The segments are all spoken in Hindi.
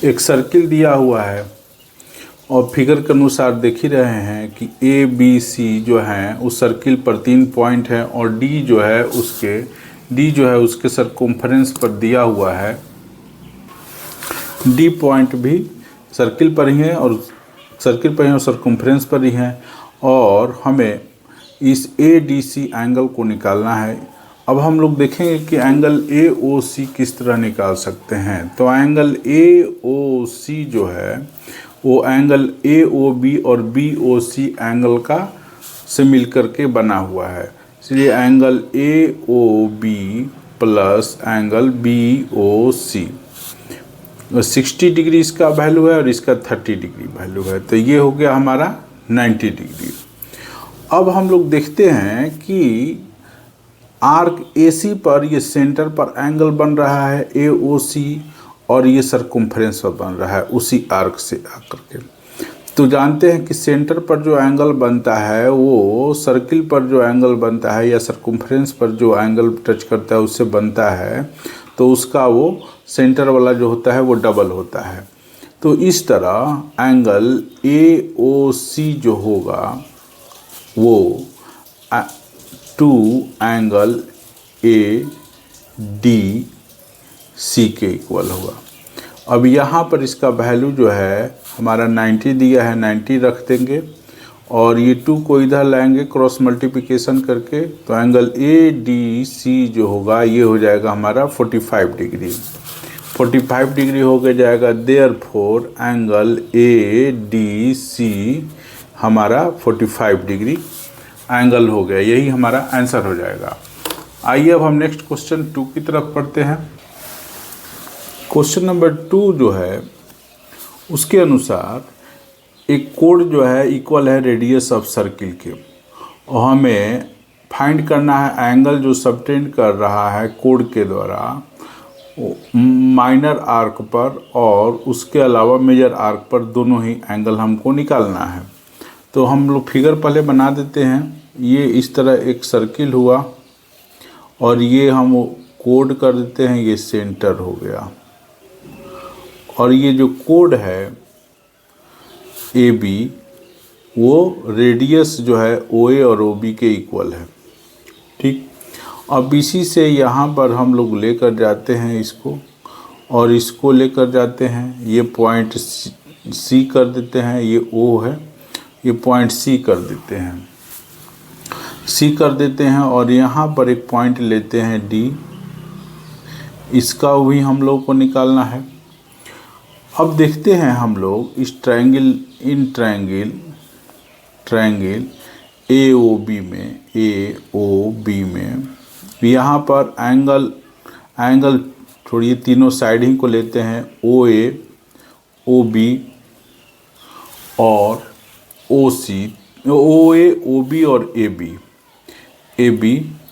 एक सर्किल दिया हुआ है और फिगर के अनुसार देख ही रहे हैं कि ए बी सी जो है उस सर्किल पर 3 पॉइंट है और डी जो है उसके सरकमफ्रेंस पर दिया हुआ है। डी पॉइंट भी सर्किल पर ही है और सरकमफ्रेंस पर ही है और हमें इस ए डी सी एंगल को निकालना है। अब हम लोग देखेंगे कि एंगल ए ओ सी किस तरह निकाल सकते हैं। तो एंगल ए ओ सी जो है वो एंगल ए ओ बी और बी ओ सी एंगल का से मिलकर के बना हुआ है, इसलिए angle A O B plus angle B O C 60 degree इसका वैल्यू है और इसका 30 डिग्री वैल्यू है, तो ये हो गया हमारा 90 डिग्री। अब हम लोग देखते हैं कि आर्क AC पर ये सेंटर पर एंगल बन रहा है AOC और ये सरकमफ्रेंस पर बन रहा है उसी आर्क से आकर के। तो जानते हैं कि सेंटर पर जो एंगल बनता है वो सर्किल पर जो एंगल बनता है या सरकमफ्रेंस पर जो एंगल टच करता है उससे बनता है, तो उसका वो सेंटर वाला जो होता है वो डबल होता है। तो इस तरह एंगल AOC जो होगा वो 2 एंगल ADC के इक्वल होगा। अब यहाँ पर इसका वैल्यू जो है हमारा 90 दिया है, 90 रख देंगे और ये 2 को इधर लाएंगे क्रॉस मल्टीप्लिकेशन करके, तो एंगल ADC जो होगा ये हो जाएगा हमारा 45 डिग्री। 45 डिग्री हो के जाएगा, देयरफॉर एंगल ADC हमारा 45 डिग्री एंगल हो गया। यही हमारा आंसर हो जाएगा। आइए अब हम नेक्स्ट क्वेश्चन 2 की तरफ पढ़ते हैं। क्वेश्चन नंबर 2 जो है उसके अनुसार एक कोड जो है इक्वल है रेडियस ऑफ सर्किल के और हमें फाइंड करना है एंगल जो सबटेंड कर रहा है कोड के द्वारा माइनर आर्क पर और उसके अलावा मेजर आर्क पर, दोनों ही एंगल हमको निकालना है। तो हम लोग फिगर पहले बना देते हैं। ये इस तरह एक सर्किल हुआ और ये हम कोड कर देते हैं, ये सेंटर हो गया और ये जो कोड है AB वो रेडियस जो है OA और OB के इक्वल है, ठीक। अब इसी से यहाँ पर हम लोग लेकर जाते हैं इसको और इसको लेकर जाते हैं, ये पॉइंट C कर देते हैं, ये O है, ये पॉइंट C कर देते हैं, C कर देते हैं और यहाँ पर एक पॉइंट लेते हैं D, इसका भी हम लोग को निकालना है। अब देखते हैं हम लोग इस ट्रायंगल AOB में यहाँ पर एंगल थोड़ी तीनों साइड ही को लेते हैं, OA, OB और OC, OA, OB और AB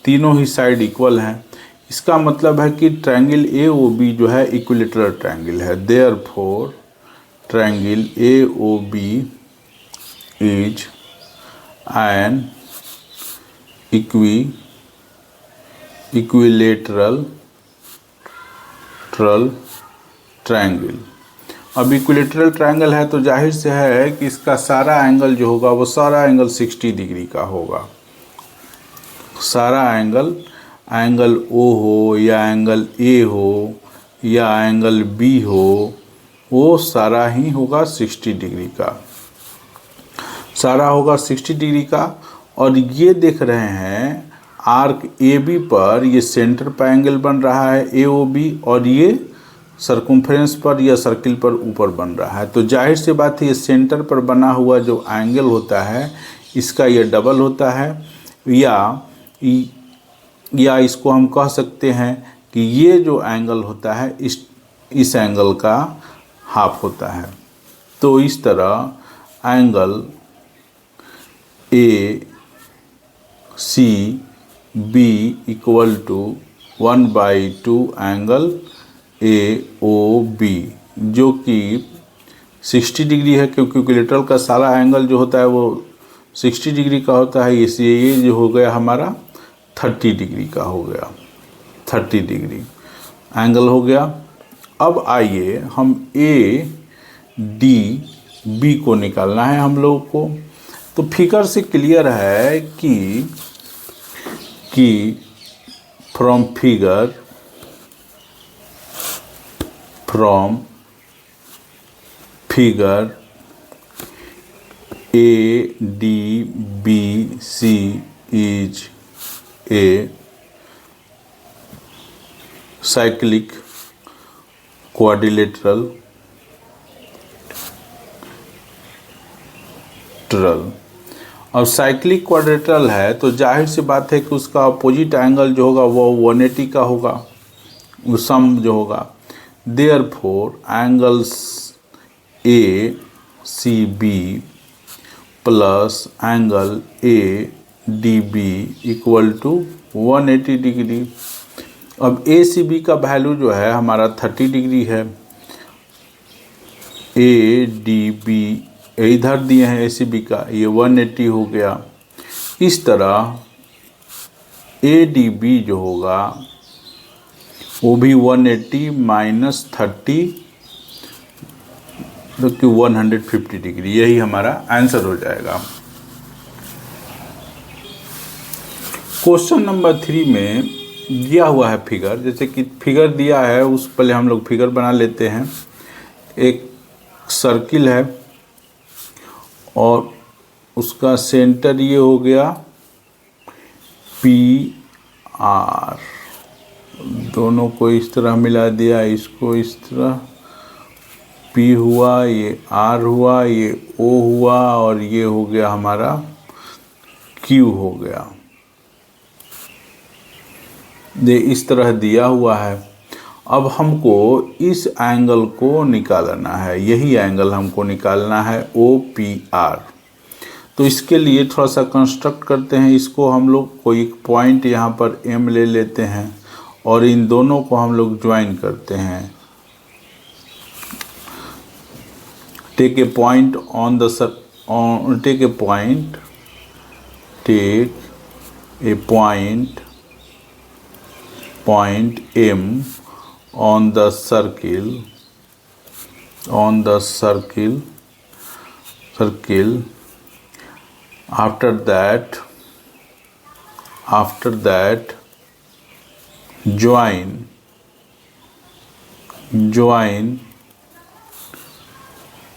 तीनों ही साइड इक्वल हैं। इसका मतलब है कि ट्रायंगल AOB जो है इक्विलेटरल ट्रायंगल है, therefore triangle AOB is an equilateral triangle. अब इक्विलेटरल ट्रायंगल है तो जाहिर से है कि इसका सारा एंगल जो होगा वो सारा एंगल 60 डिग्री का होगा। सारा एंगल O हो या एंगल A हो या एंगल B हो, वो सारा ही होगा 60 डिग्री का, सारा होगा 60 डिग्री का। और ये देख रहे हैं आर्क AB पर ये सेंटर पर एंगल बन रहा है AOB और ये सरकमफ्रेंस पर या सर्किल पर ऊपर बन रहा है। तो जाहिर सी बात है ये सेंटर पर बना हुआ जो एंगल होता है इसका ये डबल होता है, या इसको हम कह सकते हैं कि ये जो एंगल होता है इस एंगल का हाफ होता है। तो इस तरह angle ACB equal to 1/2 angle AOB जो कि 60 डिग्री है, क्योंकि इक्विलेटरल का सारा एंगल जो होता है वो 60 डिग्री का होता है, इसलिए ये जो हो गया हमारा 30 डिग्री का हो गया, 30 डिग्री एंगल हो गया। अब आइए हम ए डी बी को निकालना है हम लोगों को। तो फिगर से क्लियर है कि from figure A D B C is a cyclic quadrilateral अब साइक्लिक क्वाड्रिलेटरल है तो जाहिर सी बात है कि उसका अपोजिट एंगल जो होगा वो 180 का होगा, वो सम जो होगा। Therefore angles A C B plus angle A D B equal to 180 degree. अब ए सी बी का वैल्यू जो है हमारा 30 डिग्री है, ए डी बी इधर दिए हैं ए सी बी का, ये 180 हो गया। इस तरह ए डी बी जो होगा वो भी 180 माइनस 30 जो कि 150 डिग्री, यही हमारा आंसर हो जाएगा। क्वेश्चन नंबर 3 में दिया हुआ है फिगर, जैसे कि फिगर दिया है उस पहले हम लोग फिगर बना लेते हैं। एक सर्किल है और उसका सेंटर ये हो गया पी आर, दोनों को इस तरह मिला दिया, इसको इस तरह पी हुआ, ये आर हुआ, ये ओ हुआ और ये हो गया हमारा क्यू हो गया। ये इस तरह दिया हुआ है। अब हमको इस एंगल को निकालना है, यही एंगल हमको निकालना है ओ पी आर। तो इसके लिए थोड़ा सा कंस्ट्रक्ट करते हैं इसको हम लोग। कोई एक पॉइंट यहाँ पर एम ले लेते हैं और इन दोनों को हम लोग ज्वाइन करते हैं। Take a point on the take a point M on the circle after that join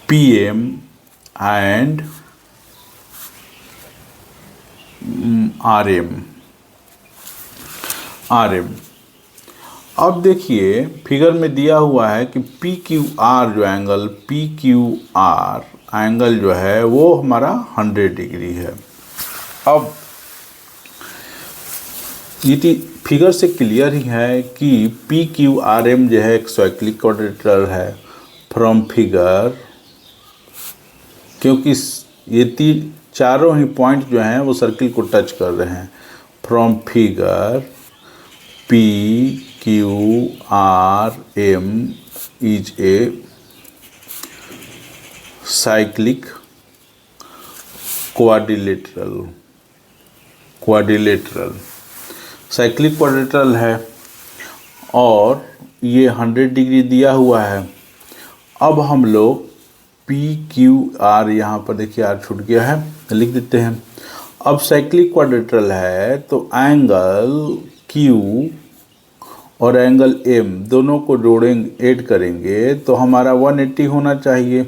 PM and RM। अब देखिए फिगर में दिया हुआ है कि पी क्यू आर जो एंगल जो है वो हमारा 100 डिग्री है। अब ये फिगर से क्लियर ही है कि पी क्यू आर एम जो है एक साइक्लिक क्वाड्रिलेटरल है। फ्रॉम फिगर, क्योंकि ये चारों ही पॉइंट जो हैं वो सर्किल को टच कर रहे हैं। From figure P Q R M is a cyclic quadrilateral cyclic quadrilateral है और ये 100 डिग्री दिया हुआ है। अब हम लोग पी क्यू आर, यहाँ पर देखिए आर छूट गया है, लिख देते हैं। अब साइक्लिक क्वाड्रिलेटरल है तो एंगल क्यू और एंगल एम दोनों को जोड़ेंगे, ऐड करेंगे तो हमारा 180 होना चाहिए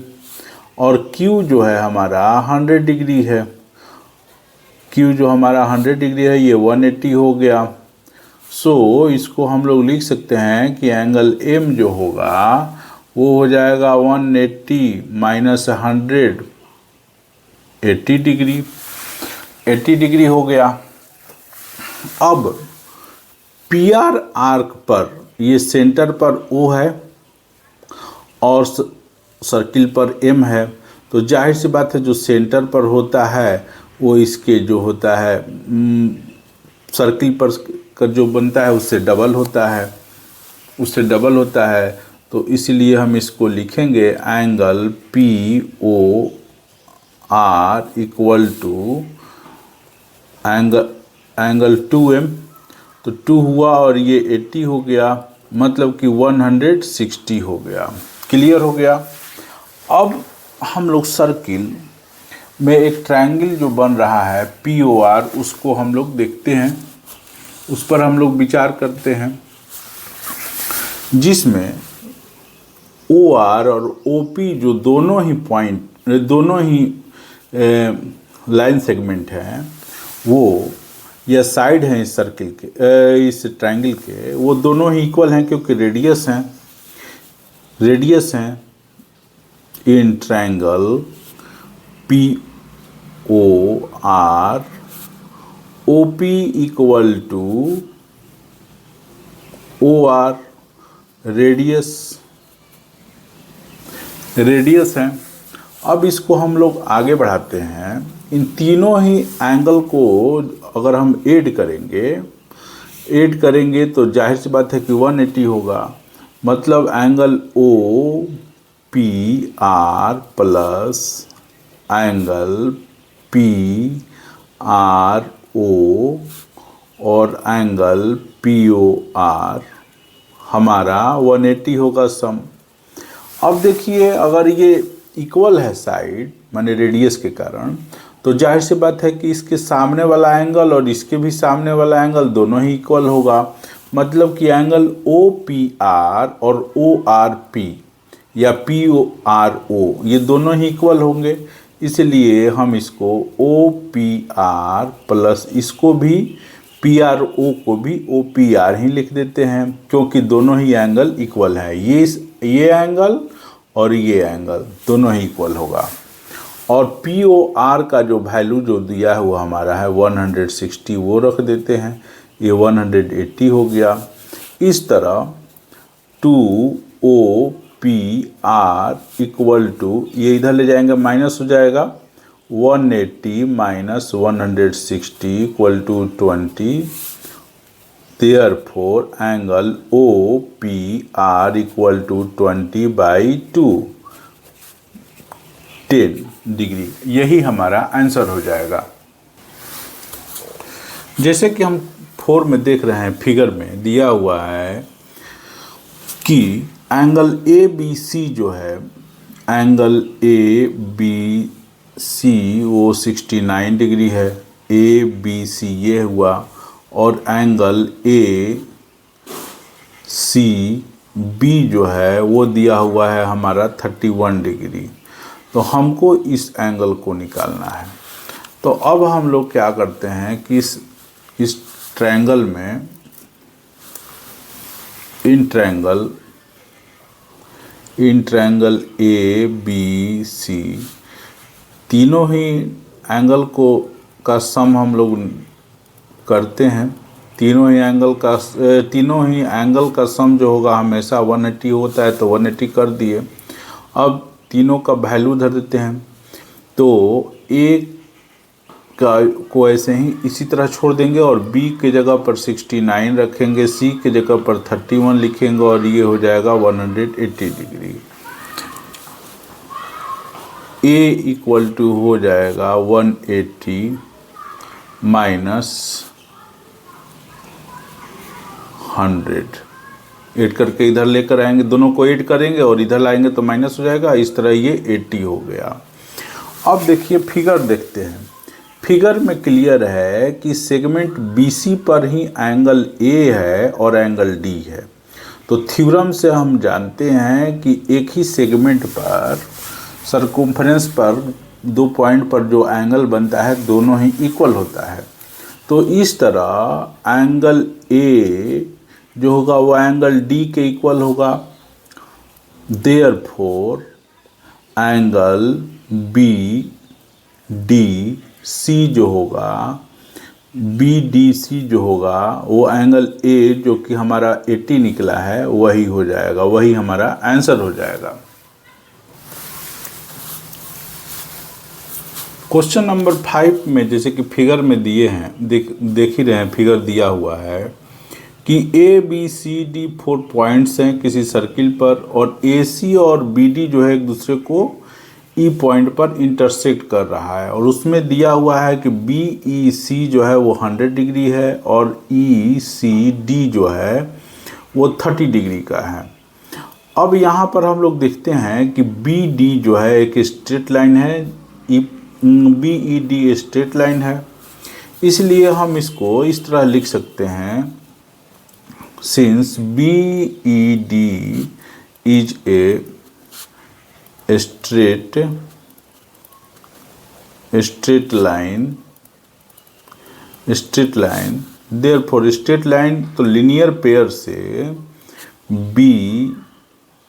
और क्यू जो है हमारा 100 डिग्री है। क्यू जो हमारा 100 डिग्री है ये 180 हो गया। सो इसको हम लोग लिख सकते हैं कि एंगल एम जो होगा वो हो जाएगा 180 माइनस 100, 80 डिग्री। 80 डिग्री हो गया। अब पी आर आर्क पर ये सेंटर पर O है और सर्किल पर M है, तो जाहिर सी बात है जो सेंटर पर होता है वो इसके जो होता है सर्किल पर का जो बनता है उससे डबल होता है। तो इसलिए हम इसको लिखेंगे angle P O R equal to angle 2M, तो 2 हुआ और ये 80 हो गया मतलब कि 160 हो गया। क्लियर हो गया। अब हम लोग सर्किल में एक ट्रायंगल जो बन रहा है POR, उसको हम लोग देखते हैं, उस पर हम लोग विचार करते हैं, जिसमें OR और OP जो दोनों ही पॉइंट, दोनों ही लाइन सेगमेंट हैं, वो या साइड हैं इस सर्किल के, इस ट्रायंगल के, वो दोनों ही इक्वल हैं क्योंकि रेडियस हैं in triangle POR OP equal to OR, radius हैं। अब इसको हम लोग आगे बढ़ाते हैं। इन तीनों ही एंगल को अगर हम ऐड करेंगे तो जाहिर सी बात है कि 180 होगा। मतलब angle OPR plus angle PRO और एंगल POR हमारा 180 होगा सम। अब देखिए, अगर ये इक्वल है साइड माने रेडियस के कारण, तो जाहिर सी बात है कि इसके सामने वाला एंगल और इसके भी सामने वाला एंगल दोनों ही इक्वल होगा। मतलब कि एंगल OPR और ORP या PORO ये दोनों ही इक्वल होंगे। इसलिए हम इसको OPR प्लस इसको भी PRO को भी OPR ही लिख देते हैं, क्योंकि दोनों ही एंगल इक्वल है। ये एंगल और ये एंगल दोनों ही इक्वल होगा। और POR का जो वैल्यू जो दिया है वो हमारा है 160, वो रख देते हैं। ये 180 हो गया। इस तरह 2OPR इक्वल टू, ये इधर ले जाएंगे माइनस हो जाएगा, 180 minus 160 equal to 20। Therefore, angle OPR equal to 20/2, 10 degree. यही हमारा आंसर हो जाएगा। जैसे कि हम 4 में देख रहे हैं, फिगर में दिया हुआ है कि एंगल ABC जो है, एंगल ABC वो 69 डिग्री है। ABC ये हुआ, और एंगल ACB जो है वो दिया हुआ है हमारा 31 डिग्री। तो हमको इस एंगल को निकालना है। तो अब हम लोग क्या करते हैं कि इस ट्रायंगल में, इन ट्रायंगल ABC तीनों ही एंगल का सम हम लोग करते हैं। तीनों ही एंगल का सम जो होगा हमेशा 180 होता है, तो 180 कर दिए। अब तीनों का वैल्यू धर देते हैं। तो A को ऐसे ही इसी तरह छोड़ देंगे और B के जगह पर 69 रखेंगे, C के जगह पर 31 लिखेंगे और ये हो जाएगा 180 डिग्री। A इक्वल टू हो जाएगा 180 माइनस 100। ऐड करके इधर लेकर आएंगे, दोनों को ऐड करेंगे और इधर लाएंगे तो माइनस हो जाएगा। इस तरह ये 80 हो गया। अब देखिए फिगर देखते हैं। फिगर में क्लियर है कि सेगमेंट BC पर ही एंगल A है और एंगल D है। तो थ्योरम से हम जानते हैं कि एक ही सेगमेंट पर सरकमफ्रेंस पर 2 पॉइंट पर जो एंगल बनता है दोनों ही इक्वल होता है। तो इस तरह एंगल A जो होगा वो एंगल D के इक्वल होगा। देयरफॉर एंगल BDC जो होगा, BDC जो होगा वो एंगल A जो कि हमारा 80 निकला है वही हो जाएगा, वही हमारा आंसर हो जाएगा। क्वेश्चन नंबर 5 में जैसे कि फिगर में दिए हैं, देख ही रहे हैं, फिगर दिया हुआ है कि ABCD 4 पॉइंट्स हैं किसी सर्किल पर, और AC और BD जो है एक दूसरे को E पॉइंट पर इंटरसेक्ट कर रहा है। और उसमें दिया हुआ है कि BEC जो है वो 100 डिग्री है और ECD जो है वो 30 डिग्री का है। अब यहाँ पर हम लोग देखते हैं कि बी डी जो है एक स्ट्रेट लाइन है, B E D straight line है, इसलिए हम इसको इस तरह लिख सकते हैं, since B E D is a straight line, therefore straight line, तो लिनियर पेयर से B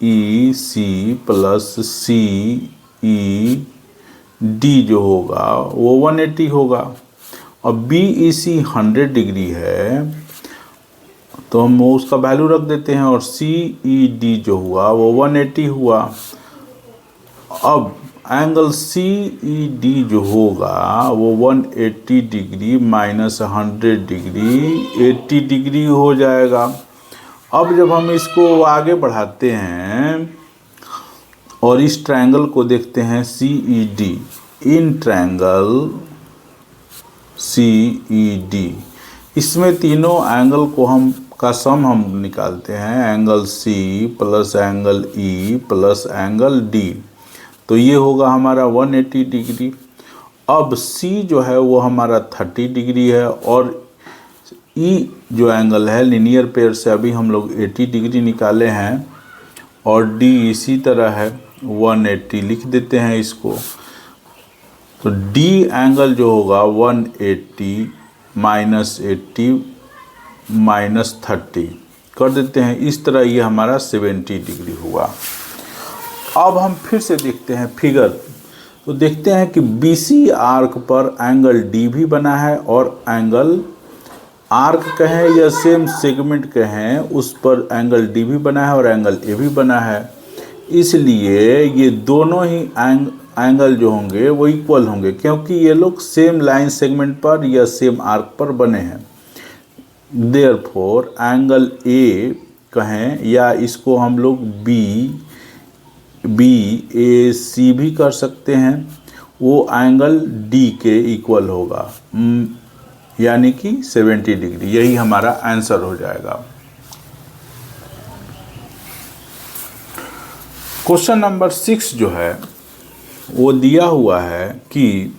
E C plus C E D जो होगा वो 180 होगा। और बी ई सी 100 डिग्री है तो हम उसका वैल्यू रख देते हैं, और सी ई डी जो हुआ वो 180 हुआ। अब एंगल सी ई डी जो होगा वो 180 डिग्री माइनस 100 डिग्री 80 डिग्री हो जाएगा। अब जब हम इसको आगे बढ़ाते हैं और इस ट्रायंगल को देखते हैं C E D, in triangle C E D, इसमें तीनों एंगल को का सम हम निकालते हैं, angle C plus angle E plus angle D, तो ये होगा हमारा 180 डिग्री। अब C जो है वो हमारा 30 डिग्री है, और E जो एंगल है लिनियर पेयर से अभी हम लोग 80 डिग्री निकाले हैं, और D इसी तरह है 180 लिख देते हैं इसको। तो D एंगल जो होगा 180 माइनस 80 माइनस 30 कर देते हैं, इस तरह ये हमारा 70 डिग्री हुआ। अब हम फिर से देखते हैं फिगर, तो देखते हैं कि BC आर्क पर एंगल D भी बना है, और एंगल आर्क कहें या सेम सेगमेंट कहें उस पर एंगल D भी बना है और एंगल A भी बना है, इसलिए ये दोनों ही एंगल जो होंगे वो इक्वल होंगे, क्योंकि ये लोग सेम लाइन सेगमेंट पर या सेम आर्क पर बने हैं। देयरफॉर एंगल A कहें या इसको हम लोग बी ए सी भी कर सकते हैं, वो एंगल D के इक्वल होगा, यानी कि 70 डिग्री, यही हमारा आंसर हो जाएगा। क्वेश्चन नंबर 6 जो है वो दिया हुआ है कि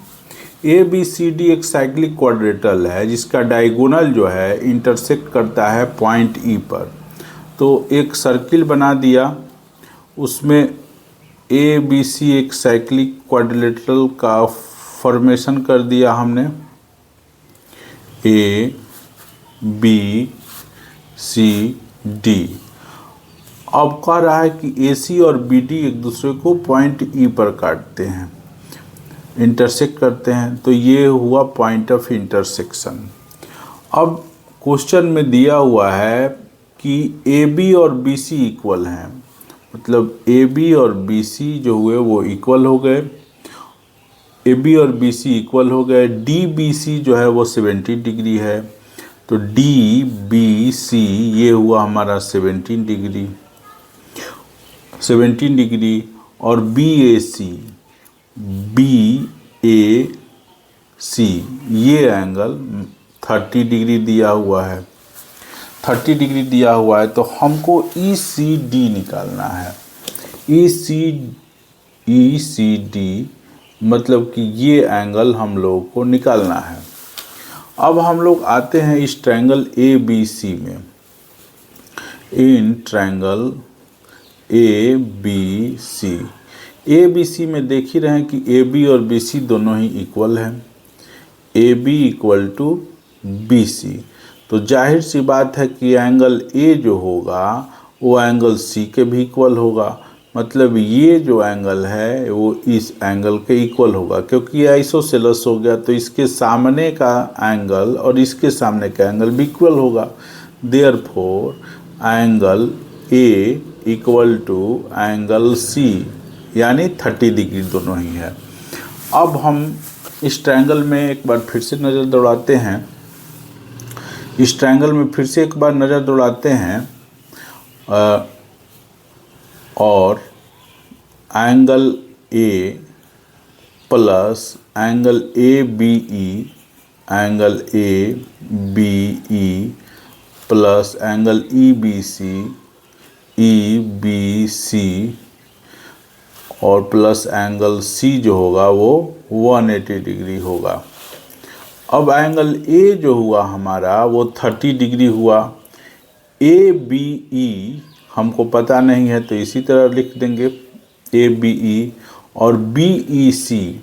ए बी सी डी एक साइक्लिक क्वाड्रेटल है जिसका डायगोनल जो है इंटरसेक्ट करता है पॉइंट E पर। तो एक सर्किल बना दिया, उसमें ए बी सी एक साइक्लिक क्वाड्रिलेटरल का फॉर्मेशन कर दिया हमने, ए बी सी डी। अब कह रहा है कि ए सी और बी डी एक दूसरे को पॉइंट E पर काटते हैं, इंटरसेक्ट करते हैं, तो ये हुआ पॉइंट ऑफ इंटरसेक्शन। अब क्वेश्चन में दिया हुआ है कि ए बी और बी सी इक्वल हैं, मतलब ए बी और बी सी जो हुए वो इक्वल हो गए, ए बी और बी सी इक्वल हो गए। डी बी सी जो है वो 70 डिग्री है, तो डी बी सी ये हुआ हमारा 17 डिग्री, और बी ए सी ये एंगल 30 डिग्री दिया हुआ है, 30 डिग्री दिया हुआ है, तो हमको ई सी डी निकालना है। ई सी डी मतलब कि ये एंगल हम लोगों को निकालना है। अब हम लोग आते हैं इस ट्रायंगल ए बी सी में, in triangle A B C में देख ही रहे हैं कि ए बी और बी सी दोनों ही इक्वल हैं, A B equal to B C, तो जाहिर सी बात है कि एंगल ए जो होगा वो एंगल सी के भी इक्वल होगा, मतलब ये जो एंगल है वो इस एंगल के इक्वल होगा, क्योंकि ये आइसोसेलेस हो गया तो इसके सामने का एंगल और इसके सामने का एंगल भी इक्वल होगा। Therefore angle A equal to angle C, यानी 30 डिग्री दोनों ही है। अब हम इस ट्रायंगल में एक बार फिर से नज़र दौड़ाते हैं, इस ट्रायंगल में फिर से एक बार नज़र दौड़ाते हैं, और angle A plus angle A B E plus angle E B C और प्लस एंगल सी जो होगा वो 180 डिग्री होगा। अब एंगल ए जो हुआ हमारा वो 30 डिग्री हुआ। ए बी ई हमको पता नहीं है तो इसी तरह लिख देंगे ए बी ई, और बी ई सी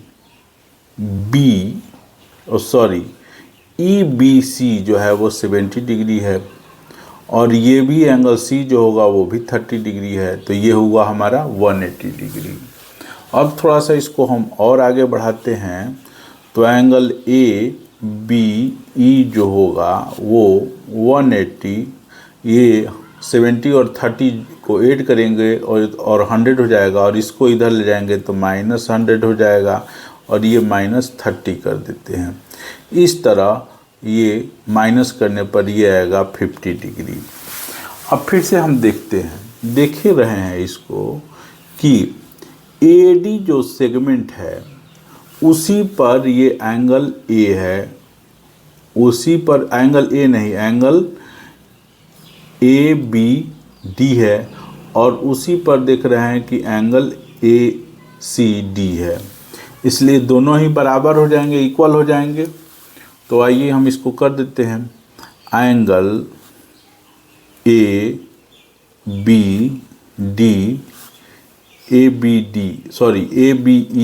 ई बी सी जो है वो 70 डिग्री है, और ये भी एंगल सी जो होगा वो भी 30 डिग्री है, तो ये हुआ हमारा 180 डिग्री। अब थोड़ा सा इसको हम और आगे बढ़ाते हैं, तो एंगल ए बी ई जो होगा वो 180, ये 70 और 30 को ऐड करेंगे और 100 हो जाएगा, और इसको इधर ले जाएंगे तो -100 हो जाएगा, और ये -30 कर देते हैं। इस तरह ये माइनस करने पर ये आएगा 50 डिग्री। अब फिर से हम देखते हैं, देख ही रहे हैं इसको कि AD जो सेगमेंट है उसी पर ये एंगल ए है, उसी पर एंगल ए नहीं, एंगल ABD है, और उसी पर देख रहे हैं कि एंगल ACD है, इसलिए दोनों ही बराबर हो जाएंगे, इक्वल हो जाएंगे। तो आइए हम इसको कर देते हैं, एंगल ABE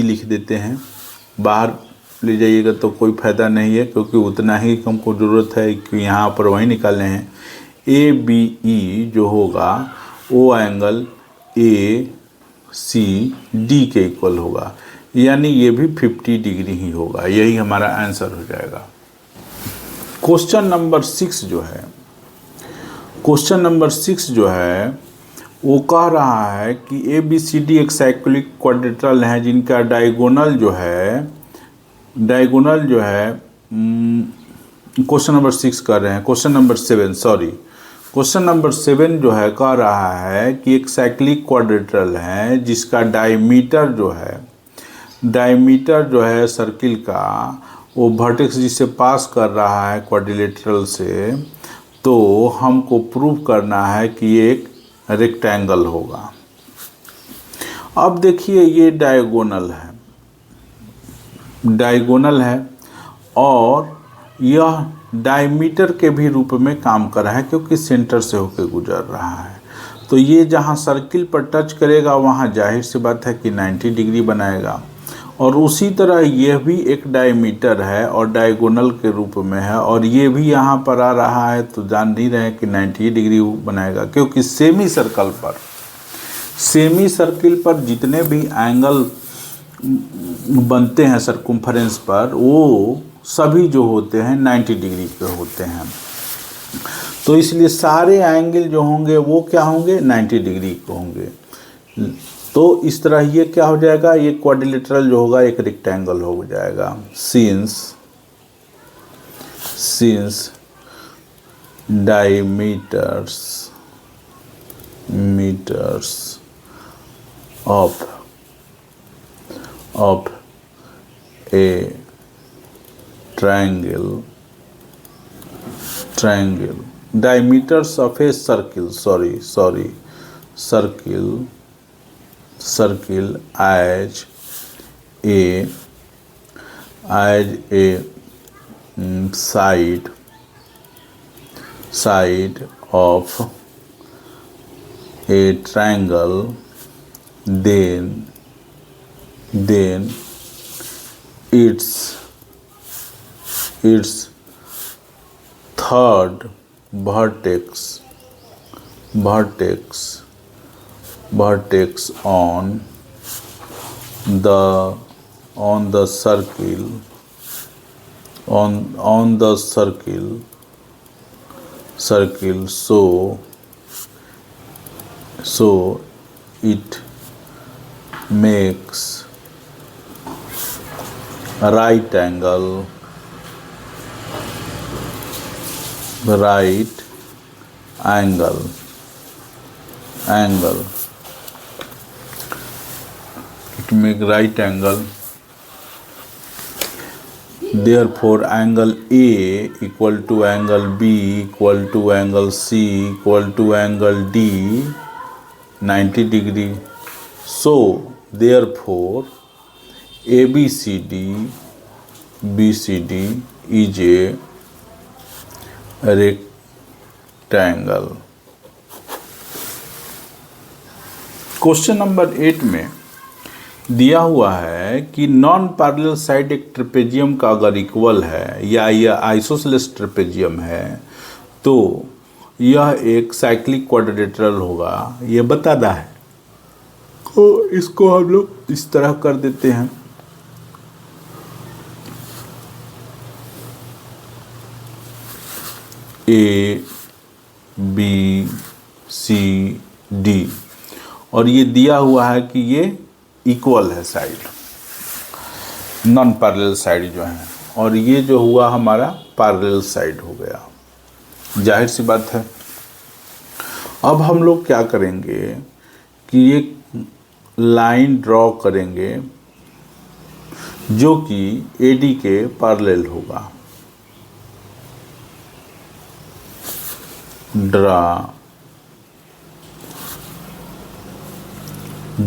लिख देते हैं, बाहर ले जाइएगा तो कोई फ़ायदा नहीं है क्योंकि उतना ही हमको ज़रूरत है कि यहाँ पर वही निकालने हैं। ABE जो होगा वो एंगल ACD के इक्वल होगा, यानी ये भी 50 डिग्री ही होगा, यही हमारा आंसर हो जाएगा। क्वेश्चन नंबर 6 जो है वो कह रहा है कि ABCD एक साइक्लिक क्वाड्रिलेटरल है जिनका डायगोनल जो है क्वेश्चन नंबर 6 कर रहे हैं, क्वेश्चन नंबर 7 जो है कह रहा है कि एक साइक्लिक क्वाड्रिलेटरल है जिसका डायमीटर जो है सर्किल का वो वर्टेक्स जिसे पास कर रहा है क्वाड्रिलेटरल से, तो हमको प्रूव करना है कि ये एक रेक्टेंगल होगा। अब देखिए ये डायगोनल है और यह डायमीटर के भी रूप में काम कर रहा है क्योंकि सेंटर से होकर गुजर रहा है, तो ये जहाँ सर्किल पर टच करेगा वहाँ जाहिर सी बात है कि 90 डिग्री बनाएगा, और उसी तरह यह भी एक डायमीटर है और डायगोनल के रूप में है, और ये भी यहाँ पर आ रहा है, तो जान नहीं रहे कि 90 डिग्री बनाएगा, क्योंकि सेमी सर्किल पर जितने भी एंगल बनते हैं सर्कम्फरेंस पर वो सभी जो होते हैं 90 डिग्री के होते हैं, तो इसलिए सारे एंगल जो होंगे वो क्या होंगे, 90 डिग्री के होंगे। तो इस तरह ये क्या हो जाएगा, ये क्वाड्रिलेटरल जो होगा एक रेक्टेंगल हो जाएगा। Since diameters of a triangle, diameters of a circle, circle as a side of a triangle, then its third vertex on the circle so it makes a right angle Therefore angle A equal to angle B equal to angle C equal to angle D 90 degree. So therefore ABCD BCD is a rectangle. Question number 8 में दिया हुआ है कि नॉन पैरेलल साइड एक ट्रेपेजियम का अगर इक्वल है या यह आइसोसेलेस ट्रेपेजियम है तो यह एक साइक्लिक क्वाड्रिलेटरल होगा, यह बताता है। तो इसको हम लोग इस तरह कर देते हैं। A B C D और ये दिया हुआ है कि ये इक्वल है साइड, नॉन पैरेलल साइड जो है, और ये जो हुआ हमारा पैरेलल साइड हो गया, जाहिर सी बात है। अब हम लोग क्या करेंगे कि एक लाइन ड्रॉ करेंगे जो कि AD के पैरेलल होगा। Draw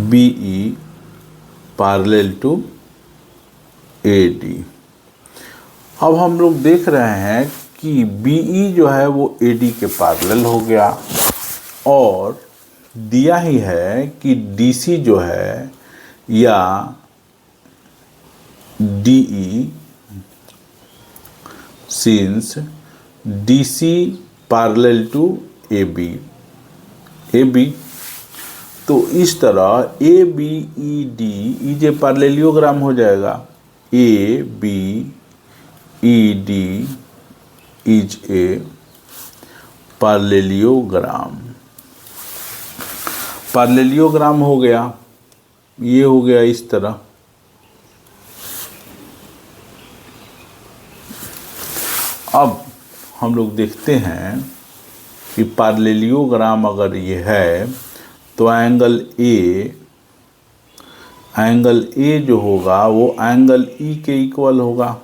BE parallel to AD। अब हम लोग देख रहे हैं कि BE जो है वो AD के पैरेलल हो गया और दिया ही है कि DC जो है या DE since DC parallel to AB तो इस तरह ABED इज ए पैरेललोग्राम हो जाएगा। ABED is a parallelogram. Parallelogram हो गया, ये हो गया इस तरह। अब हम लोग देखते हैं कि पैरेललोग्राम अगर ये है तो एंगल A जो होगा वो एंगल E के इक्वल होगा।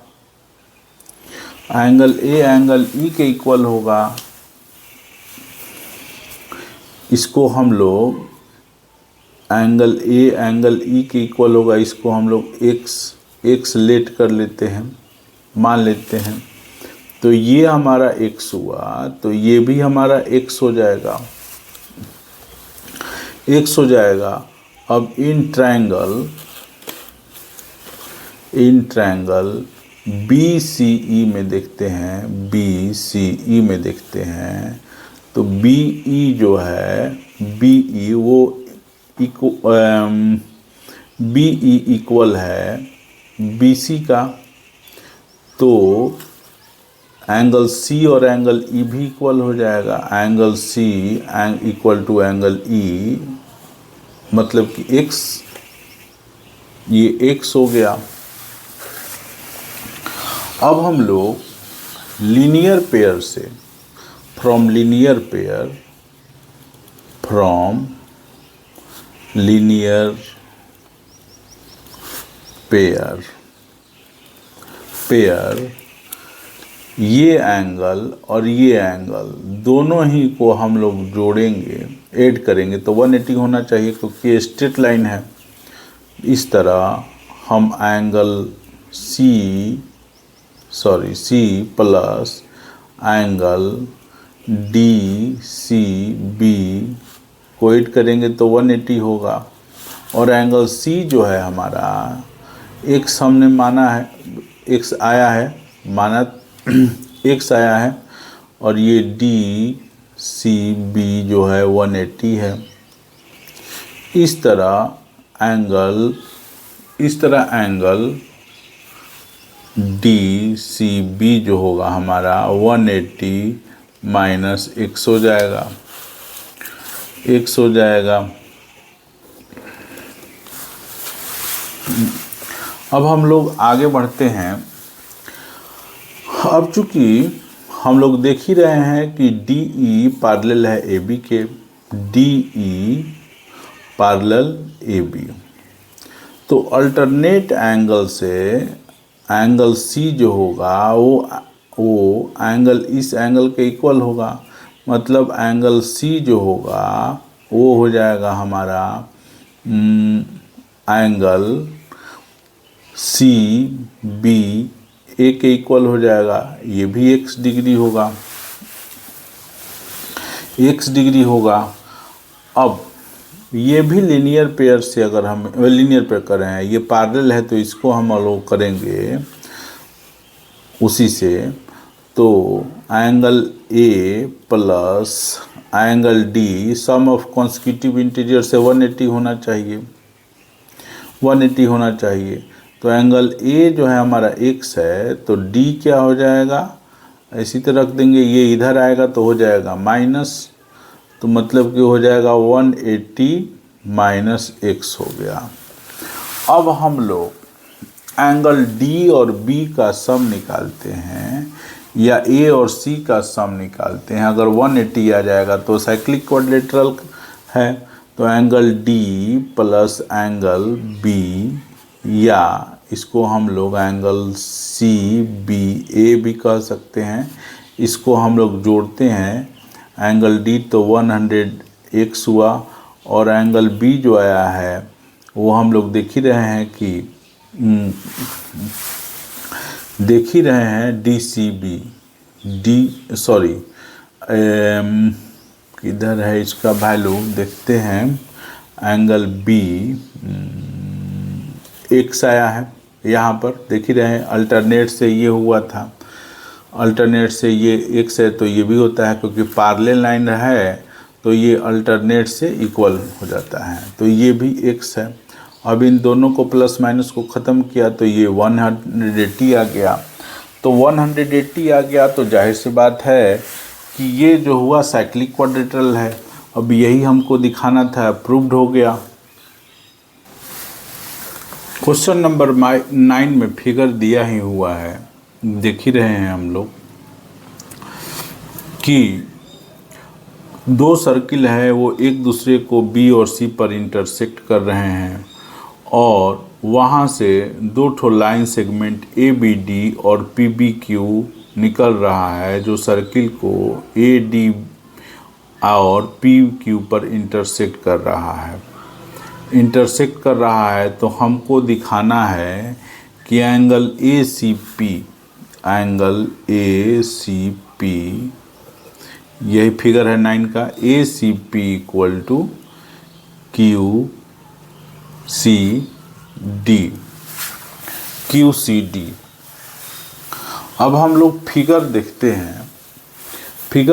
एंगल A एंगल E के इक्वल होगा। इसको हम लोग एंगल A एंगल E के इक्वल होगा, इसको हम लोग x लेट कर लेते हैं, मान लेते हैं। तो ये हमारा x हुआ, तो ये भी हमारा x हो जाएगा, x हो जाएगा। अब इन ट्रायंगल BCE में देखते हैं, BCE में देखते हैं तो BE जो है BE वो BE इक्वल है BC का, तो एंगल C और एंगल E भी इक्वल हो जाएगा। Angle C equal to angle E मतलब कि x, ये x हो गया। अब हम लोग लीनियर पेयर से फ्रॉम लीनियर पेयर ये एंगल और ये एंगल दोनों ही को हम लोग जोड़ेंगे, ऐड करेंगे तो 180 होना चाहिए क्योंकि स्ट्रेट लाइन है। इस तरह हम angle C plus angle DCB को ऐड करेंगे तो 180 होगा। और एंगल C जो है हमारा x हमने माना है, x आया है, माना x आया है, और ये DCB जो है 180 है। इस तरह एंगल DCB जो होगा हमारा 180 माइनस x हो जाएगा, x हो जाएगा। अब हम लोग आगे बढ़ते हैं। अब चूंकि हम लोग देख ही रहे हैं कि DE पैरेलल है AB के, DE पैरेलल AB, तो अल्टरनेट एंगल से एंगल सी जो होगा वो एंगल इस एंगल के इक्वल होगा। मतलब एंगल सी जो होगा वो हो जाएगा हमारा एंगल सी बी ए के इक्वल हो जाएगा। ये भी x डिग्री होगा, x डिग्री होगा। अब ये भी लीनियर पेयर से अगर हम लीनियर पेयर कर रहे हैं, ये पैरेलल है तो इसको हम अलोव करेंगे उसी से। तो angle A plus angle D sum of consecutive integer से 180 होना चाहिए, 180 होना चाहिए। तो एंगल ए जो है हमारा x है, तो d क्या हो जाएगा, ऐसी तो रख देंगे, ये इधर आएगा तो हो जाएगा माइनस, तो मतलब कि हो जाएगा 180 माइनस x हो गया। अब हम लोग एंगल d और b का सम निकालते हैं या a और c का सम निकालते हैं। अगर 180 आ जाएगा तो साइक्लिक क्वाड्रिलेटरल है, तो angle d plus angle b, या इसको हम लोग एंगल सी बी ए भी कह सकते हैं, इसको हम लोग जोड़ते हैं। एंगल डी तो 100x हुआ और एंगल बी जो आया है वो हम लोग देख ही रहे हैं डी सी बी, किधर है इसका वैल्यू देखते हैं। एंगल बी x आया है, यहाँ पर देख ही रहे हैं, अल्टरनेट से ये हुआ था, अल्टरनेट से ये x है तो ये भी होता है, क्योंकि पैरेलल लाइन है तो ये अल्टरनेट से इक्वल हो जाता है, तो ये भी x है। अब इन दोनों को प्लस माइनस को ख़त्म किया तो ये 180 आ गया। तो 180 आ गया तो जाहिर सी बात है कि ये जो हुआ साइक्लिक क्वाड्रिलेटरल है। अब यही हमको दिखाना था, प्रूव्ड हो गया। क्वेश्चन नंबर 9 में फिगर दिया ही हुआ है, देख ही रहे हैं हम लोग कि दो सर्किल है वो एक दूसरे को बी और सी पर इंटरसेक्ट कर रहे हैं और वहाँ से दो ठो line segment A B D और पी बी क्यू निकल रहा है, जो सर्किल को ए डी और पी क्यू पर इंटरसेक्ट कर रहा है। इंटरसेक्ट कर रहा है तो हमको दिखाना है कि angle A C P, angle A C P, यही फिगर है 9 का, A C P equal to Q C D, Q C D. अब हम लोग फिगर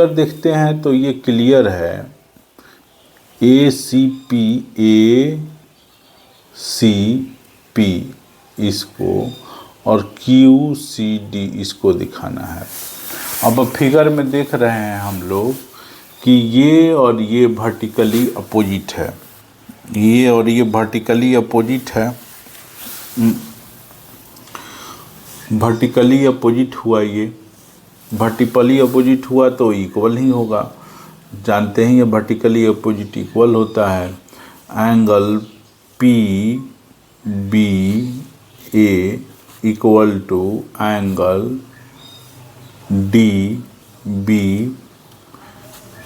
देखते हैं तो ये क्लियर है, ए सी पी इसको और क्यू सी डी इसको दिखाना है। अब फिगर में देख रहे हैं हम लोग कि ये और ये वर्टिकली अपोजिट है, ये और ये वर्टिकली अपोजिट है, वर्टिकली अपोजिट हुआ, ये वर्टिकली अपोजिट हुआ तो इक्वल ही होगा, जानते हैं ये वर्टिकली अपोजिट इक्वल होता है। Angle P B A equal to angle D B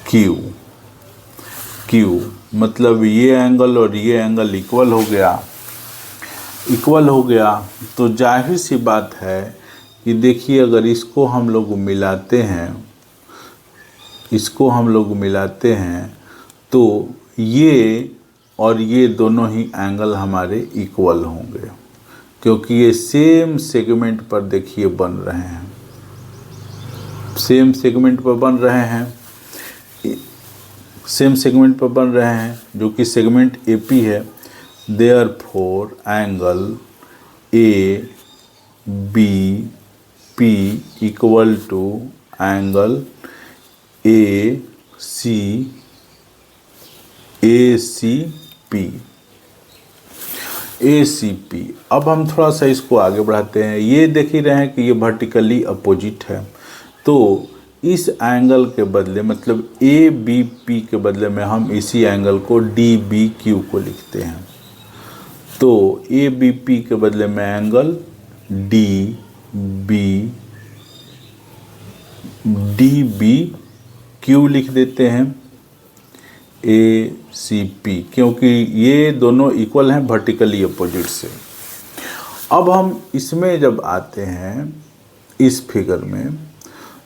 Q, मतलब ये एंगल और ये एंगल इक्वल हो गया। तो जाहिर सी बात है कि देखिए अगर इसको हम लोग मिलाते हैं तो ये और ये दोनों ही एंगल हमारे इक्वल होंगे, क्योंकि ये सेम सेगमेंट पर देखिए बन रहे हैं, सेम सेगमेंट पर बन रहे हैं जो कि सेगमेंट AP है। Therefore angle A B P equal to angle A C P. अब हम थोड़ा सा इसको आगे बढ़ाते हैं। ये देख ही रहे हैं कि ये वर्टिकली अपोजिट है, तो इस एंगल के बदले, मतलब ए बी पी के बदले में हम इसी एंगल को डी बी क्यू को लिखते हैं। तो ए बी पी के बदले में angle D B D B Q लिख देते हैं, ए सी पी, क्योंकि ये दोनों इक्वल हैं वर्टिकली अपोजिट से। अब हम इसमें जब आते हैं इस फिगर में,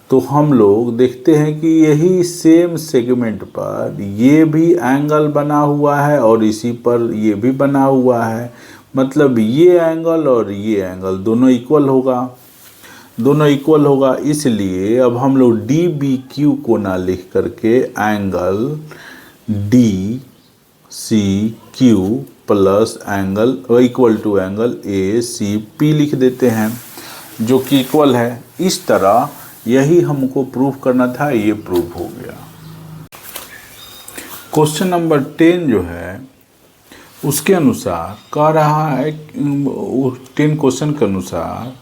तो हम लोग देखते हैं कि यही सेम सेगमेंट पर ये भी एंगल बना हुआ है और इसी पर ये भी बना हुआ है, मतलब ये एंगल और ये एंगल दोनों इक्वल होगा। इसलिए अब हम लोग डी बी क्यू को ना लिख करके angle D C Q plus angle equal to angle A C P लिख देते हैं, जो कि इक्वल है। इस तरह यही हमको प्रूफ करना था, ये प्रूफ हो गया। क्वेश्चन नंबर 10 जो है उसके अनुसार कह रहा है, 10 क्वेश्चन के अनुसार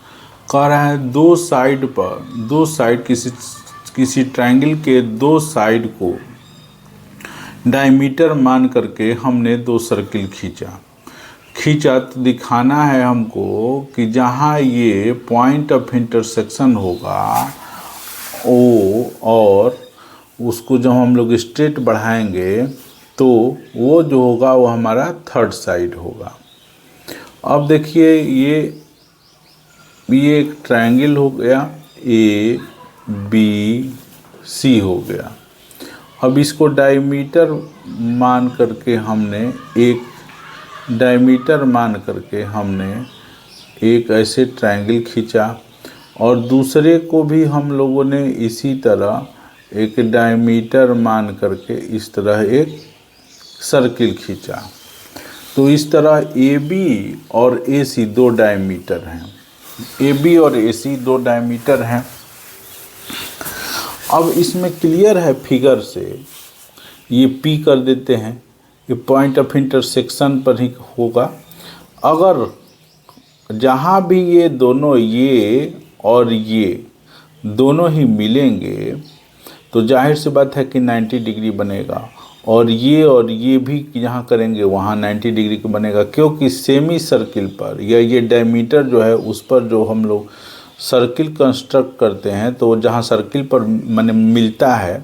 कह रहा है दो साइड किसी ट्रायंगल के दो साइड को डायमीटर मान करके हमने दो सर्किल खींचा तो दिखाना है हमको कि जहाँ ये पॉइंट ऑफ इंटरसेक्शन होगा ओ, और उसको जब हम लोग स्ट्रेट बढ़ाएंगे तो वो जो होगा वो हमारा थर्ड साइड होगा। अब देखिए ये एक ट्रायंगल हो गया, ए बी सी हो गया। अब इसको डायमीटर मान करके हमने एक ऐसे ट्रायंगल खींचा, और दूसरे को भी हम लोगों ने इसी तरह एक डायमीटर मान करके इस तरह एक सर्किल खींचा। तो इस तरह ए बी और ए सी दो डायमीटर हैं, ए बी और ए सी दो डायमीटर हैं। अब इसमें क्लियर है फिगर से, ये पी कर देते हैं, ये पॉइंट ऑफ इंटरसेक्शन पर ही होगा। अगर जहाँ भी ये दोनों ये और ये दोनों ही मिलेंगे तो जाहिर सी बात है कि 90 डिग्री बनेगा, और ये भी जहाँ करेंगे वहाँ 90 डिग्री का बनेगा, क्योंकि सेमी सर्किल पर या ये डायमीटर जो है उस पर जो हम लोग सर्किल कंस्ट्रक्ट करते हैं, तो जहाँ सर्किल पर माने मिलता है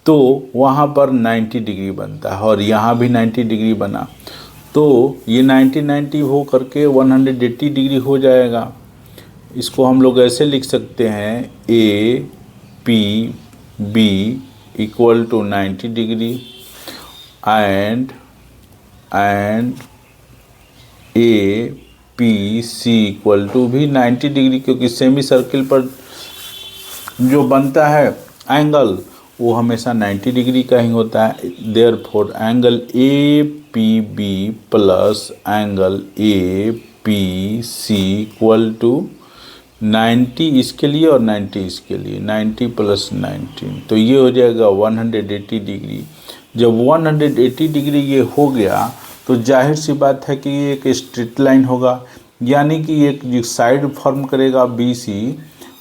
तो वहाँ पर 90 डिग्री बनता है, और यहाँ भी 90 डिग्री बना, तो ये 90 हो करके 180 डिग्री हो जाएगा। इसको हम लोग ऐसे लिख सकते हैं, A P B equal to 90 degree and A P C equal to भी 90 डिग्री, क्योंकि सेमी सर्किल पर जो बनता है एंगल वो हमेशा 90 डिग्री का ही होता है। Therefore angle A P B plus angle A P C equal to 90 इसके लिए और 90 इसके लिए, 90 प्लस 19, तो ये हो जाएगा 180 डिग्री। जब 180 डिग्री ये हो गया तो जाहिर सी बात है कि ये एक स्ट्रेट लाइन होगा, यानी कि एक जो साइड फॉर्म करेगा बी सी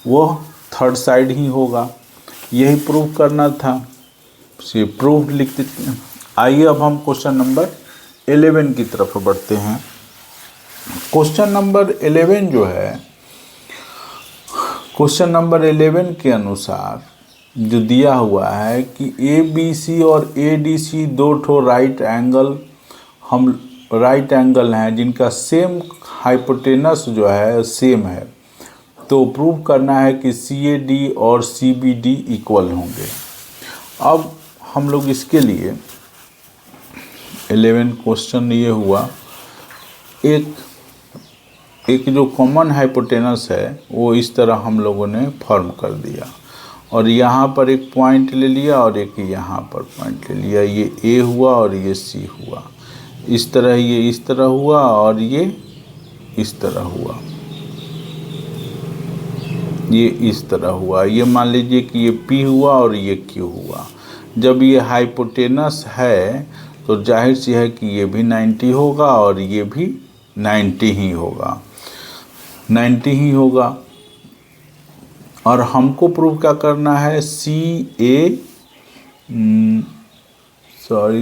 वो थर्ड साइड ही होगा। यही प्रूव करना था, ये प्रूफ लिख देते हैं। आइए अब हम क्वेश्चन नंबर 11 की तरफ बढ़ते हैं। क्वेश्चन नंबर 11 जो है, क्वेश्चन नंबर 11 के अनुसार जो दिया हुआ है कि ए बी सी और ए डी सी दो ठो राइट एंगल हैं जिनका सेम हाइपोटेनस जो है सेम है, तो प्रूव करना है कि सी ए डी और सी बी डी इक्वल होंगे। अब हम लोग इसके लिए 11 क्वेश्चन ये हुआ, एक जो कॉमन हाइपोटेनस है वो इस तरह हम लोगों ने फॉर्म कर दिया, और यहाँ पर एक पॉइंट ले लिया और एक यहाँ पर पॉइंट ले लिया, ये ए हुआ और ये सी हुआ, इस तरह ये इस तरह हुआ और ये इस तरह हुआ, ये इस तरह हुआ। ये मान लीजिए कि ये पी हुआ और ये क्यू हुआ। जब ये हाइपोटेनस है तो जाहिर सी है कि ये भी 90 होगा और ये भी 90 ही होगा, 90 ही होगा। और हमको प्रूव क्या करना है, सी ए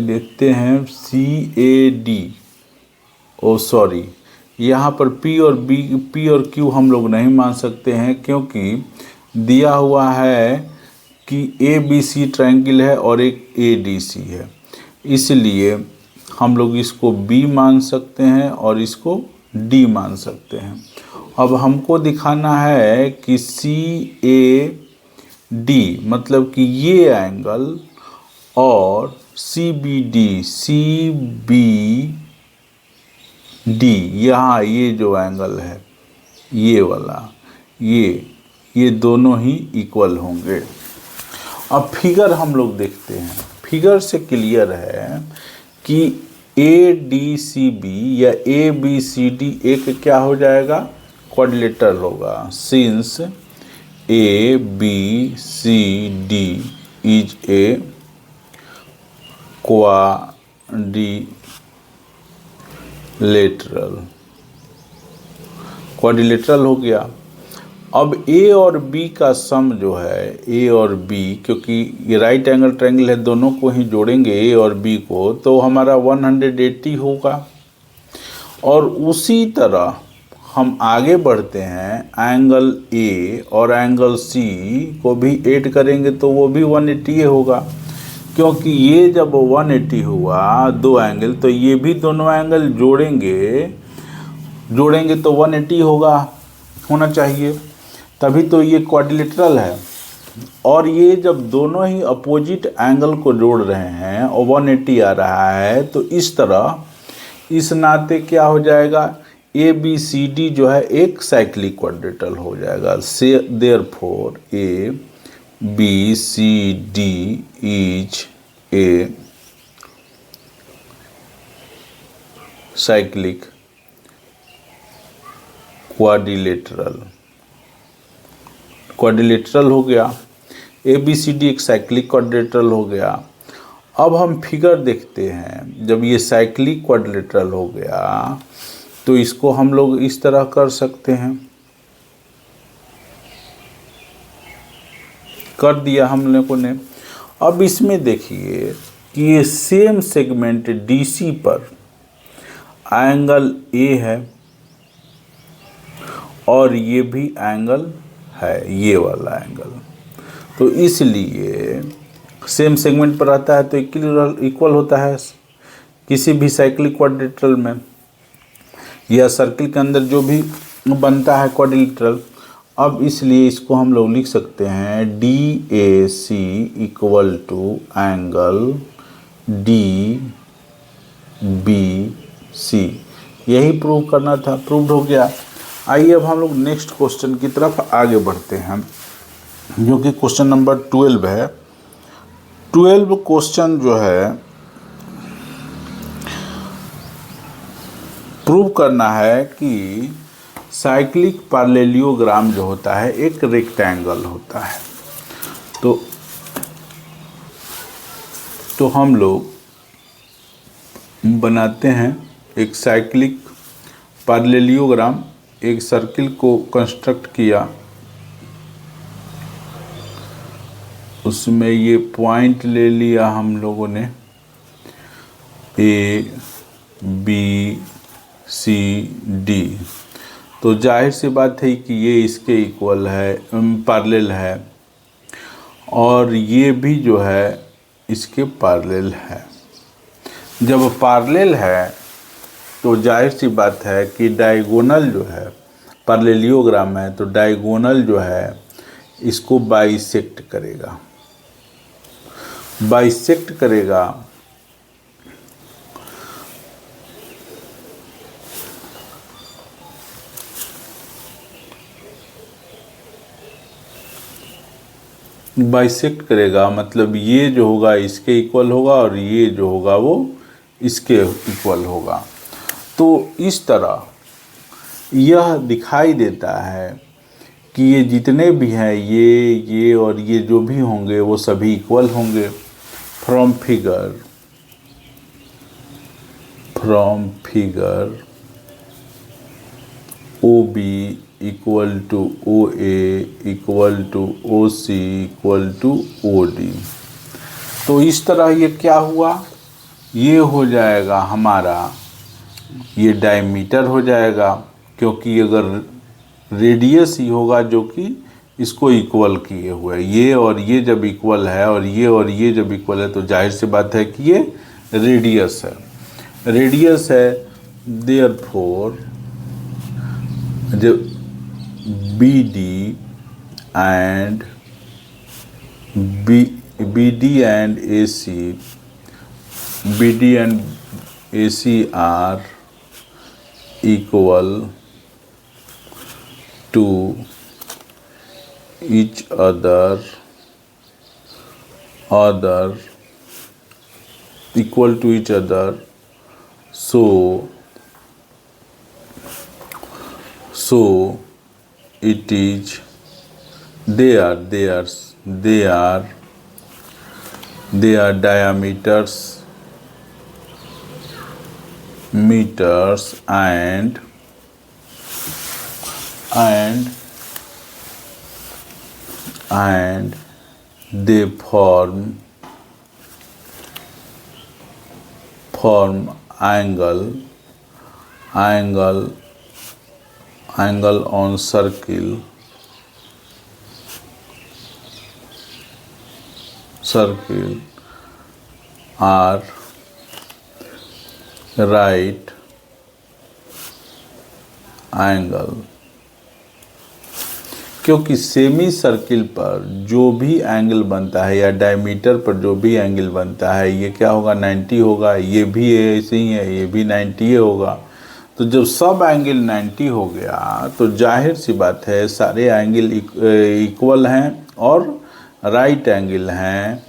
देखते हैं सी ए डी, ओ सॉरी यहाँ पर P और Q हम लोग नहीं मान सकते हैं, क्योंकि दिया हुआ है कि ABC ट्रायंगल है और एक ADC है, इसलिए हम लोग इसको B मान सकते हैं और इसको D मान सकते हैं। अब हमको दिखाना है कि CAD मतलब कि ये एंगल और CBD यहाँ ये जो एंगल है ये वाला, ये दोनों ही इक्वल होंगे। अब फिगर हम लोग देखते हैं, फिगर से क्लियर है कि ADCB या ABCD एक क्या हो जाएगा, क्वाड्रिलेटरल होगा, since ABCD is a quadrilateral हो गया। अब A और B का सम जो है, A और B, क्योंकि ये राइट एंगल ट्रायंगल है, दोनों को ही जोड़ेंगे A और B को, तो हमारा 180 होगा। और उसी तरह हम आगे बढ़ते हैं, एंगल A और एंगल C को भी ऐड करेंगे तो वो भी 180 होगा, क्योंकि ये जब 180 हुआ दो एंगल, तो ये भी दोनों एंगल जोड़ेंगे तो 180 होना चाहिए, तभी तो ये क्वाड्रिलेटरल है। और ये जब दोनों ही अपोजिट एंगल को जोड़ रहे हैं और 180 आ रहा है, तो इस तरह इस नाते क्या हो जाएगा, ABCD जो है एक साइक्लिक क्वाड्रिलेटरल हो जाएगा। Therefore ABCD is a cyclic quadrilateral हो गया। ABCD एक साइक्लिक क्वाड्रिलेटरल हो गया। अब हम फिगर देखते हैं, जब ये साइक्लिक क्वाड्रिलेटरल हो गया तो इसको हम लोग इस तरह कर सकते हैं, कर दिया हम लोगों ने। अब इसमें देखिए कि ये सेम सेगमेंट DC पर एंगल A है और ये भी एंगल है, ये वाला एंगल, तो इसलिए सेम सेगमेंट पर आता है तो इक्वल होता है किसी भी साइक्लिक क्वाड्रिलेटरल में या सर्किल के अंदर जो भी बनता है क्वाड्रिलेटरल। अब इसलिए इसको हम लोग लिख सकते हैं DAC equal to angle DBC, यही प्रूव करना था, प्रूव्ड हो गया। आइए अब हम लोग नेक्स्ट क्वेश्चन की तरफ आगे बढ़ते हैं, जो कि क्वेश्चन नंबर 12 है। 12 क्वेश्चन जो है प्रूव करना है कि साइक्लिक पैरेललोग्राम जो होता है एक रेक्टेंगल होता है। तो हम लोग बनाते हैं एक साइक्लिक पैरेललोग्राम, एक सर्किल को कंस्ट्रक्ट किया, उसमें ये पॉइंट ले लिया हम लोगों ने ABCD, तो जाहिर सी बात है कि ये इसके इक्वल है, पैरेलल है, और ये भी जो है इसके पैरेलल है। जब पैरेलल है तो जाहिर सी बात है कि डायगोनल जो है, पैरेललोग्राम है तो डायगोनल जो है इसको बाइसेक्ट करेगा। बाइसेक्ट करेगा मतलब ये जो होगा इसके इक्वल होगा और ये जो होगा वो इसके इक्वल होगा। तो इस तरह यह दिखाई देता है कि ये जितने भी हैं ये और ये जो भी होंगे वो सभी इक्वल होंगे। From figure OB equal to OA equal to OC equal to OD, तो इस तरह ये क्या हुआ, ये हो जाएगा हमारा ये डायमीटर हो जाएगा, क्योंकि अगर रेडियस ही होगा जो कि इसको इक्वल किए हुए, ये और ये जब इक्वल है और ये जब इक्वल है तो जाहिर सी बात है कि ये रेडियस है। देयरफॉर जब BD and AC are equal to each other, so it is they are diameters, meters, and they form angle on circle are right angle। क्योंकि सेमी सर्किल पर जो भी एंगल बनता है या डायमीटर पर जो भी एंगल बनता है, ये क्या होगा, 90 होगा। ये भी ऐसे ही है, ये भी 90 होगा। तो जब सब एंगल 90 हो गया तो जाहिर सी बात है सारे एंगल इक्वल हैं और राइट एंगल हैं,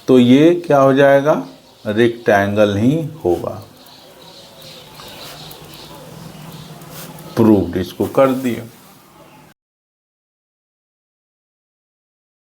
तो ये क्या हो जाएगा, रेक्टेंगल ही होगा। प्रूव्ड, इसको कर दिया।